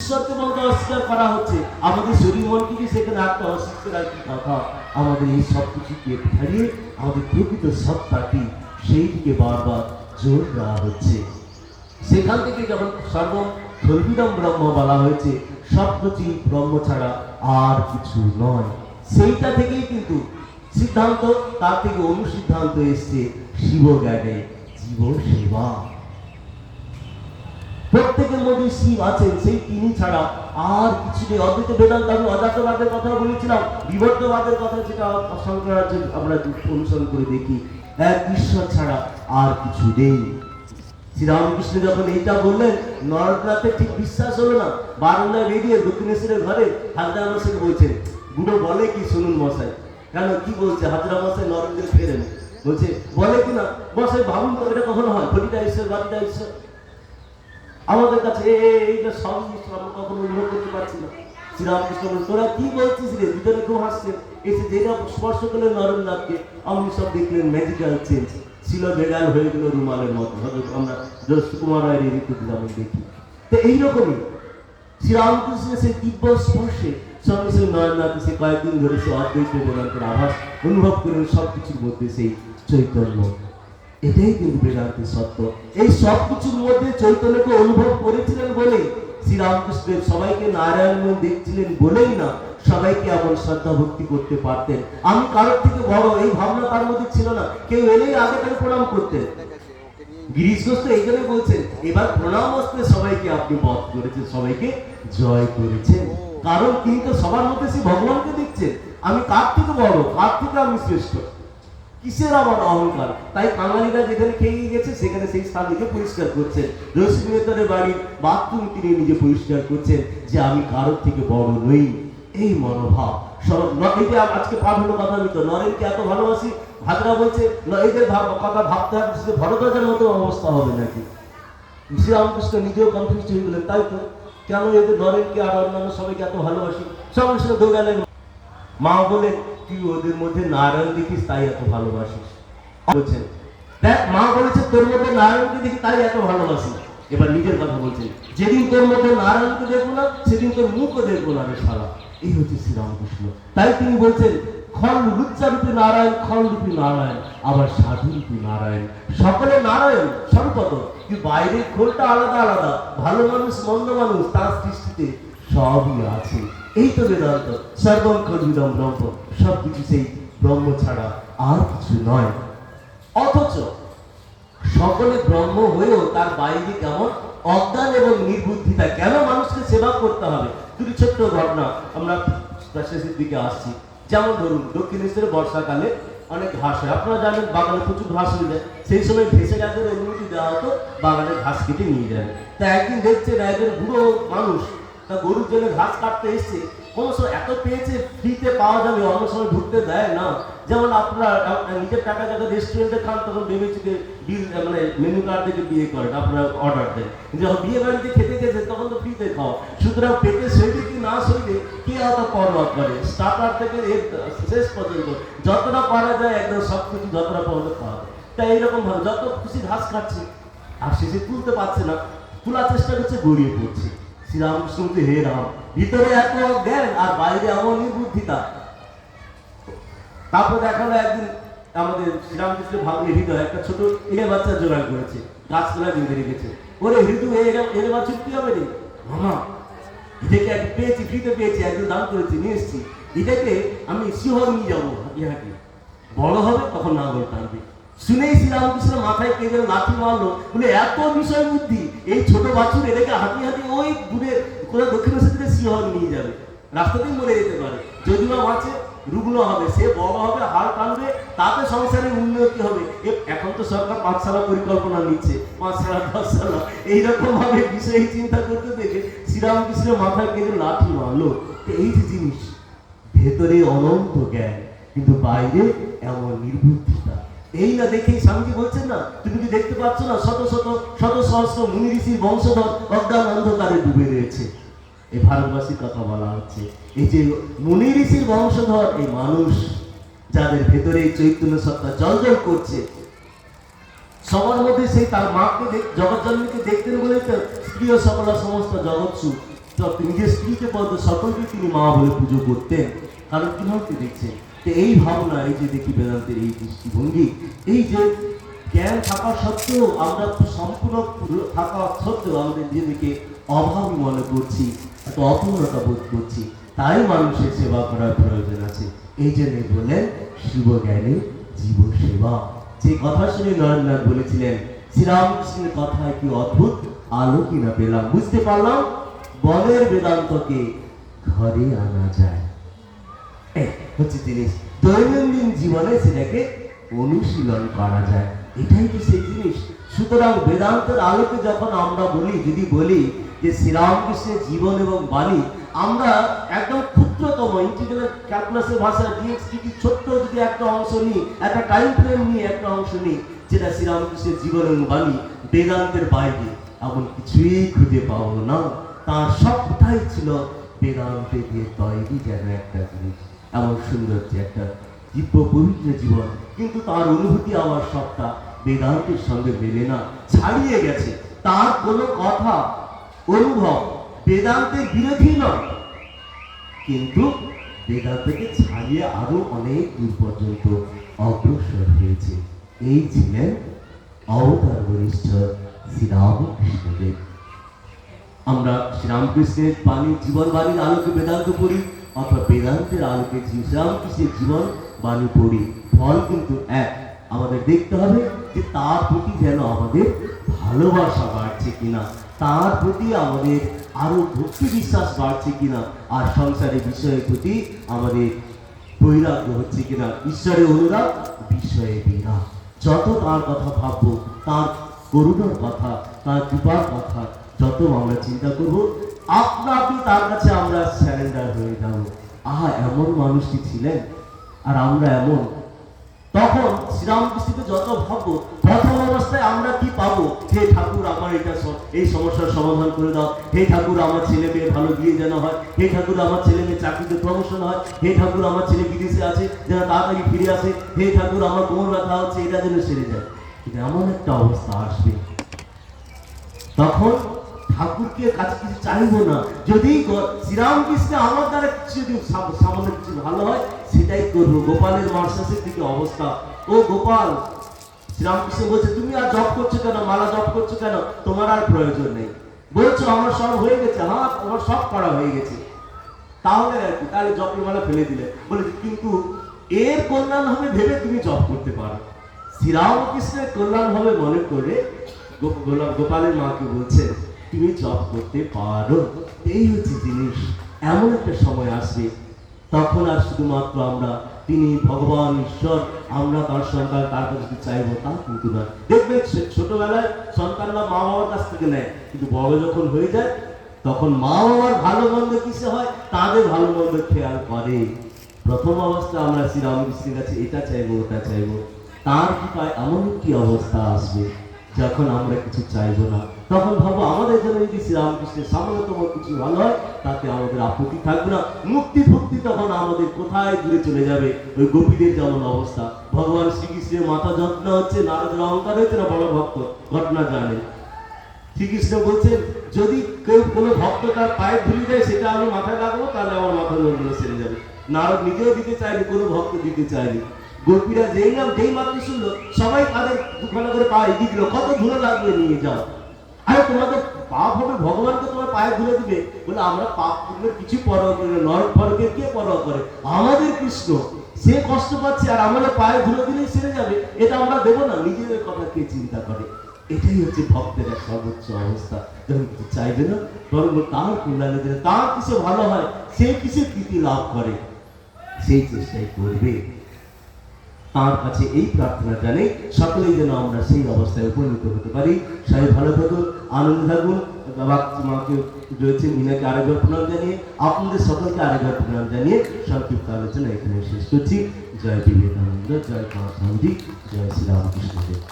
ঈশ্বরকে বলতে অস্বীকার করা হচ্ছে, আমাদের শরীর মনকে কি সেখানে আত্মা অস্বীকার কি কথা? আমাদের এই সব কিছুকে হারিয়ে আমাদের প্রকৃত সত্তাটি সেই দিকে বারবার জোর দেওয়া হচ্ছে। সেখান থেকে যখন সর্বম খল্বিদম ব্রহ্ম বলা হয়েছে, সবকিছু ব্রহ্ম ছাড়া আর কিছু নয়, সেইটা থেকেই কিন্তু সিদ্ধান্ত, তার থেকে অনুসিদ্ধান্ত এসছে শিব জ্ঞানে জীব সেবা। প্রত্যেকের মধ্যে শিব আছেন, সেই তিনি ছাড়া আর কিছু নেই। অদ্বৈত বেদান্ত, আমি অজাতবাদের কথা বলেছিলাম, বিবর্তবাদের কথা, যেটা শঙ্করাচার্য আমরা অনুসরণ করে দেখি, এক ঈশ্বর ছাড়া আর কিছু নেই। শ্রীরামকৃষ্ণ যখন এইটা বললেন, নরনাথের ঠিক বিশ্বাস হলো না। বারান্দায় বেরিয়ে দক্ষিণেশ্বরের ঘরে হাজরা মশাইকে বলছেন, গুলো বলে কি শুনুন মশাই। কেন, কি বলছে? হাজরা মশাই নরেন্দ্র ফেরেন, বলছে বলে কিনা মশাই, ভাবুন তো এটা কখনো হয়? ঘটিটা ঈশ্বর, বাড়িটা ঈশ্বর, আমাদের কাছে এইটা সব ঈশ্বর, আমরা কখনো অনুভব করতে পারছি না। শ্রীরামকৃষ্ণ বলেন, তোরা কি বলছিস রে? দুজনে খুব হাসছেন। এসে যেটা স্পর্শ করলেন নরেন্দ্রনাথকে, আপনি সব দেখলেন ম্যাজিক্যাল চেঞ্জ, ছিল বেগাল হয়ে গেল রুমালের মতো। হয়তো আমরা সুকুমার রায়ের ঋতু দিলাম দেখি। তো এইরকমই শ্রীরামকৃষ্ণের সেই দিব্য স্পর্শে সঙ্গে সঙ্গে নরেন্দ্রনাথ সে কয়েকদিন ধরে সে অদ্বৈত বেদান্তের আভাস অনুভব করেন, সবকিছুর মধ্যে সেই চৈতন্য। এটাই কিন্তু বেদান্তের সত্য। এই সব কিছুর মধ্যে চৈতন্যকে অনুভব করেছিলেন বলেই শ্রীরামকৃষ্ণের সবাইকে নারায়ণ দেখছিলেন বলেই না, সবাইকে এমন শ্রদ্ধা ভক্তি করতে পারতেন। আমি কারোর থেকে বড় এই ভাবনা তার মধ্যে ছিল না। কেউ এলেই আগে তাকে প্রণাম করতেন। গিরিশ ঘোষ তো এইখানে বলছেন, এবার প্রণাম অস্ত্রে সবাইকে আপনি বধ করেছেন, সবাইকে জয় করেছেন। কারণ তিনি তো সবার মধ্যে সেই ভগবানকে দেখছেন। আমি কার থেকে বড়, কার থেকে আমি শ্রেষ্ঠ, কিসের আমার অহংকার? তাই কাঙালিরা যেখানে খেয়ে গেছে সেখানে সেই স্থান নিজে পরিষ্কার করছেন। রশ্মিনের বাড়ির বাথরুম তিনি নিজে পরিষ্কার করছেন, যে আমি কারোর থেকে বড় নই। এই মনোভাব আজকে পাঠ হলো কথা, আমি তো নরেনকে এত ভালোবাসি। হাজরা বলছে এদের কথা ভাবতে হবে ভরদ্বাজের মতো অবস্থা হবে নাকি? শ্রীরামকৃষ্ণ নিজেও কনফিউজ হয়ে গেলেন, তাই তো, কেন এদের নরেনকে আর অন্যান্য সবাইকে এত ভালোবাসি? সঙ্গে সঙ্গে দৌড়ালেন। মা বলেন, তুই ওদের মধ্যে নারায়ণ দেখিস তাই এত ভালোবাসিস। বলছেন দেখ, মা বলেছে তোর মধ্যে নারায়ণকে দেখি তাই এত ভালোবাসি। এবার নিজের কথা বলছেন, যেদিন তোর মধ্যে নারায়ণকে দেখবো না সেদিন তোর মুখও দেখবো না রে শালা। এই হচ্ছে শ্রীরামকৃষ্ণ। তাই তিনি বলছেন, খল রূপী নারায়ণ, খল রূপী নারায়ণ, আবার সাধু রূপী নারায়ণ। সকলে নারায়ণ স্বরূপত, কিন্তু বাইরের খোলটা আলাদা আলাদা। ভালো মানুষ মন্দ মানুষ তার সৃষ্টিতে সবই আছে। এই তো বেদান্ত, সর্বম খল্বিদম ব্রহ্ম, সবকিছু সেই ব্রহ্ম ছাড়া আর কিছু নয়। অথচ সকলে ব্রহ্ম হয়েও তার বাইরে কেমন অজ্ঞান এবং নির্বুদ্ধিতা। কেন মানুষকে সেবা করতে হবে? দুটি ছোট্ট ঘটনা, আমরা শেষের দিকে আসছি। যেমন ধরুন, দক্ষিণেশ্বরে বর্ষাকালে অনেক ঘাস হয়, আপনারা জানেন বাগানে প্রচুর ঘাস হয়ে যায়। সেই সময় ভেসে গাছের অনুমতি দেওয়া হতো বাগানে ঘাস কেটে নিয়ে যাবে। তা একদিন দেখছে একজন বুড়ো মানুষ তা গরুর জন্য ঘাস কাটতে এসছে। কোনো সময় এত পেয়েছে ফ্রিতে পাওয়া যাবে, অন্য সময় ঢুকতে দেয় না। যেমন আপনারা নিজের টাকা যাতে রেস্টুরেন্টে খান, তখন ভেবেছে বিল মানে মেনু কার্ড থেকে বিয়ে করেন, আপনারা অর্ডার দেন। যখন বিয়ে বাড়িতে খেতে গেছে তখন তো ফ্রিতে খাওয়া। সুতরাং পেটে সইলে কি না সইলে কে অত পরোয়া করে? স্টার্টার থেকে শেষ পর্যন্ত যতটা পারা যায় একদম সব কিছু যতটা পর্যন্ত পাওয়া যায়। তাই এইরকম ভাবে যত খুশি ঘাস খাচ্ছে, আর শেষে তুলতে পারছে না, তোলার চেষ্টা করছে, গড়িয়ে পড়ছে। শ্রীরামকৃষ্ণ বলছে, হে রাম, ভিতরে এত জ্ঞান আর বাইরে এমন নির্বুদ্ধিতা। তারপর দেখালো একদিন আমাদের শ্রীরামকৃষ্ণের ভাগ্নে হৃদয় একটা ছোট এলে বাচ্চা জোগাড় করেছে, গাছতলায় বেঁধে রেখেছে। ওরে হৃদু, এলে বাচ্চা কি হবে রে মামা? এটাকে এক পেয়েছি, ফ্রিতে পেয়েছি, একজন দান করেছি, নিয়ে এসছি। এটাকে আমি শিহর নিয়ে যাবো হাঁটি হাঁটি, বড় হবে তখন না বলতে পারবে। শুনেই শ্রীরামকৃষ্ণ মাথায় কে যেন লাঠি মারলো, বলে এত বিষয় বুদ্ধি, এই ছোট বাছুর এটাকে হাঁটি হাঁটি ওই দূরে কোথাও দক্ষিণেশ্বর থেকে শিহর নিয়ে যাবে, রাস্তাতেই মরে যেতে পারে। যদি বা বাঁচে রুগ্ন হবে, সে বড় হবে, হাড় টানবে, তাতে সংসারের উন্নতি হবে। এখন তো সরকার 5 সালা পরিকল্পনা নিচ্ছে, 5 সালা 10 সালা, এইরকম ভাবে বিষয় চিন্তা করতে দেখে শ্রীরামকৃষ্ণের মাথায় কে যেন লাঠি মারলো। এই যে জিনিস, ভেতরে অনন্ত জ্ঞান কিন্তু বাইরে এমন নির্বুদ্ধিতা। এই না দেখেই স্বামীজি বলছেন না, তুমি কি দেখতে পাচ্ছ না শত শত শত সহস্র মুনি ঋষির বংশধর অজ্ঞান অন্ধকারে ডুবে রয়েছে। এই ভারতবাসীর কথা বলা হচ্ছে, এই যে মুনি ঋষির বংশধর এই মানুষ, যাদের ভেতরে চৈতন্য সত্তা জলজল করছে, সবার মধ্যে সেই তার মাকে জগৎ জন্মীকে দেখতেন বলেই তো স্ত্রী ও সকল সমস্ত জগৎসু। নিজের স্ত্রীকে পর্যন্ত সকলকে তিনি মা বলে পুজো করতেন। কারণ কি ভাবতে দেখছেন, তো এই ভাবনা, এই যে দেখি বেদান্তের এই দৃষ্টিভঙ্গি, এই যে জ্ঞান থাকা সত্ত্বেও আমরা সম্পূর্ণ থাকা সত্ত্বেও আমাদের নিজেদেরকে অভাবী মনে করছি, এত অপূর্ণতা বোধ করছি, তাই মানুষের সেবা করার প্রয়োজন আছে। এই জন্যই বললেন শিবজ্ঞানে জীব সেবা। যে কথা শুনে নরেন্দ্রনাথ বলেছিলেন, শ্রীরামকৃষ্ণের কথায় কি অদ্ভুত আলো কিনা পেলাম, বুঝতে পারলাম বলের বেদান্তকে ঘরে আনা যায়। হচ্ছে জিনিস, দৈনন্দিন জীবনে সেটাকে অনুশীলন করা যায়, এটাই তো সেই জিনিস। সুতরাং বেদান্তের আলোকে যখন আমরা বলি, যদি বলি যে শ্রীরামকৃষ্ণের জীবন এবং বাণী, আমরা একদম ক্ষুদ্রতম ইন্টিগ্রাল ক্যালকুলাসের ভাষায় ডিএক্সটি ছোট্ট যদি একটা অংশ নিই, একটা টাইম ফ্রেম নিয়ে একটা অংশ নিই, যেটা শ্রীরামকৃষ্ণের জীবন এবং বাণী, বেদান্তের বাইরে এমন কিছুই খুঁজে পাবো না। তার সবটাই ছিল বেদান্তে দিয়ে তৈরি যেন একটা জিনিস, এমন সুন্দর যে একটা দিব্য পবিত্র জীবন, কিন্তু তার অনুভূতি আমার সবটা বেদান্তের সঙ্গে মেলে না, ছাড়িয়ে গেছে। তার কোনো কথা অনুভব বেদান্তের বিরোধী নয়, কিন্তু বেদান্তকে ছাড়িয়ে আরো অনেক দূর পর্যন্ত অগ্রসর হয়েছে। এই ছিলেন অবতার বরিষ্ঠ শ্রীরামকৃষ্ণদেব। আমরা শ্রীরামকৃষ্ণের বাণী, জীবন বাণীর আলোকে বেদান্ত পড়ি, অথবা বেদান্তের আলোকে শ্রীরামকৃষ্ণের জীবন বাণী পড়ি, ফল কিন্তু এক। আমাদের দেখতে হবে যে তার প্রতি যেন আমাদের ভালোবাসা বাড়ছে কিনা, তার প্রতি আমাদের আরো ভক্তি বিশ্বাস বাড়ছে কিনা, আর সংসারের বিষয়ের প্রতি আমাদের বৈরাগ্য হচ্ছে কিনা, ঈশ্বরের অনুরাগ, বিষয়ে বিরাগ। যত তার কথা ভাববো, তার করুণার কথা, তার কৃপার কথা যত আমরা চিন্তা করব, আপনা আপনি তার কাছে আমরা স্যারেন্ডার হয়ে যাব। আহা, এমন মানুষটি ছিলেন আর আমরা এমন। তখন শ্রীরামকৃষ্ণকে যত ভাববো, প্রথম অবস্থায় আমরা কি পাবো? হে ঠাকুর, আমার এটা এই সমস্যার সমাধান করে দাও। হে ঠাকুর, আমার ছেলে মেয়ে ভালো বিয়ে যেন হয়। হে ঠাকুর, আমার ছেলে মেয়ে চাকরিতে প্রমোশন হয়। হে ঠাকুর, আমার ছেলে বিদেশে আছে, যেন তাড়াতাড়ি ফিরে আসে। হে ঠাকুর, আমার কোমর ব্যথা হচ্ছে, এটা যেন সেরে যায়। কিন্তু এমন একটা অবস্থা আসবে, তখন ঠাকুরকে কাছে কিছু চাইবো না। যদি শ্রীরামকৃষ্ণ আমার দ্বারা কিছু যদি সামান্য কিছু ভালো হয়, সেটাই করবো। গোপালের মার্সাসের দিকে অবস্থা, ও গোপাল, শ্রীরামকৃষ্ণ বলছে তুমি আর জপ করছো কেন, মালা জপ করছো কেন, তোমার আর প্রয়োজন নেই। বলছো আমার সব হয়ে গেছে, হ্যাঁ তোমার সব করা হয়ে গেছে, তাহলে আর কি, তাহলে জপের মালা ফেলে দিলে। বলে কিন্তু এর কল্যাণ হবে ভেবে তুমি জপ করতে পারো। শ্রীরামকৃষ্ণের কল্যাণ হবে মনে করে গোপালের মাকে বলছে তুমি জপ করতে পারো। এই হচ্ছে জিনিস। এমন একটা সময় আসবে, তখন আর শুধুমাত্র আমরা তিনি ভগবান ঈশ্বর, আমরা তার সন্তান, তার কাছে চাইবো তা কিন্তু না। দেখবেন ছোটবেলায় সন্তানরা মা বাবার কাছ থেকে নেয়, কিন্তু বড় যখন হয়ে যায় তখন মা বাবার ভালো মন্দ কিসে হয়, তাদের ভালো মন্দ খেয়াল করে। প্রথম অবস্থায় আমরা শ্রীরামকৃষ্ণের কাছে এটা চাইবো, ওটা চাইবো, তার কৃপায় এমন একটি অবস্থা আসবে যখন আমরা কিছু চাইবো না। তখন ভাবো আমাদের জন্য যদি শ্রীরামকৃষ্ণের সামান্যতম কিছু ভালো হয়, তাতে আমাদের আপত্তি থাকবে না। মুক্তি ভক্তি তখন আমাদের কোথায় দূরে চলে যাবে। ওই গোপীদের যেমন অবস্থা, ভগবান শ্রীকৃষ্ণের মাথা যত্ন হচ্ছে, নারদের অহংকার হয়েছে না, বড় ভক্ত ঘটনা জানে। শ্রীকৃষ্ণ বলছেন যদি কেউ কোনো ভক্ত তার পায়ে ধুলি দেয়, সেটা আমি মাথায় লাগবো, তাহলে আমার মাথা লোকগুলো সেরে যাবে। নারদ নিজেও দিতে চাইনি, কোনো ভক্ত দিতে চাইনি। গোপীরা যেই মাত্র শুনলো, সবাই তাদের দুখানা করে পা এগিয়ে দিল, কত ধুলো লাগবে নিয়ে যাও। আরে তোমাদের পাপ হবে, ভগবানকে তোমার পায়ে ধুলে দিবে। বলে আমরা পাপ পুণ্যের কিছু পরোয়া করি না, নরক ফরকের কে পরোয়া করে? আমাদের কৃষ্ণ, সে কষ্ট পাচ্ছে আর আমাদের পায়ে ধুলে দিলেই সেরে যাবে, এটা আমরা দেবো না? নিজেদের কথা কে চিন্তা করে? এটাই হচ্ছে ভক্তের এক সর্বোচ্চ অবস্থা। যখন কিছু চাইবে না, বরং তার কল্যাণে দিলে, তার কিছু ভালো হয়, সে কিছু কৃতি লাভ করে, সেই চেষ্টাই করবে। তার কাছে এই প্রার্থনা জানে সকলেই যেন আমরা সেই অবস্থায় উপনীত হতে পারি। সবাই ভালো থাকুন, আনন্দ থাকুন। মাকে রয়েছে মিনাকে আরেকবার প্রণাম জানিয়ে, আপনাদের সকলকে আরেকবার প্রণাম জানিয়ে সংক্ষিপ্ত আলোচনা এখানে শেষ করছি। জয় বিবেকানন্দ, জয় মহাত্মাজি, জয় শ্রীরামকৃষ্ণ দেব।